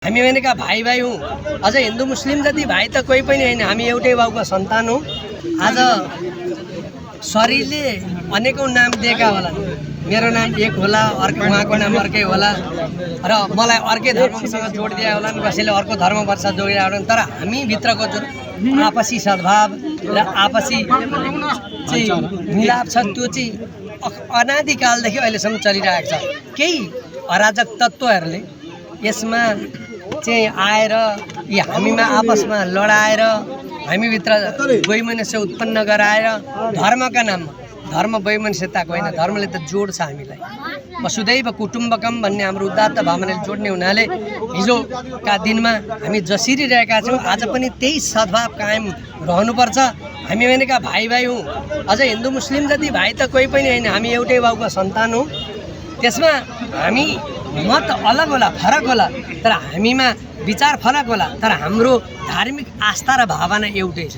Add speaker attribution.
Speaker 1: हामी भनेका भाइ भाइ हौँ। अझ हिन्दू मुस्लिम जति भाइ त कोही पनि होइन, हामी एउटै बाउका सन्तान हौँ। आज शरीरले अनेकौँ नाम दिएका होला, मेरो नाम एक होला, अर्को उहाँको नाम अर्कै होला र मलाई अर्कै धर्मसँग जोडिदिया होला, कसैले अर्को धर्मवर्ष जोडिदिया होला, तर हामी भित्रको जुन आपसी सद्भाव र आपसी चाहिँ मिलाप छ त्यो चाहिँ अनादिकालदेखि अहिलेसम्म चलिरहेको छ। केही अराजक तत्त्वहरूले यसमा चाहिँ आएर यी हामीमा आपसमा लडाएर हामीभित्र वैमनस्य उत्पन्न गराएर धर्मका नाममा, धर्म वैमनस्यताको होइन, धर्मले त जोड्छ हामीलाई। वसुदैव कुटुम्बकम भन्ने हाम्रो उदात्त भावनाले जोड्ने हुनाले हिजोका दिनमा हामी जसरी रहेका छौँ आज पनि त्यही सद्भाव कायम रहनुपर्छ। हामी भनेका भाइ भाइ हौँ। अझ हिन्दू मुस्लिम जति भाइ त कोही पनि होइन, हामी एउटै बाउका सन्तान हौँ। त्यसमा हामी मत अलग होला, फरक होला, तर हामीमा विचार फरक होला, तर हाम्रो धार्मिक आस्था र भावना एउटै छ।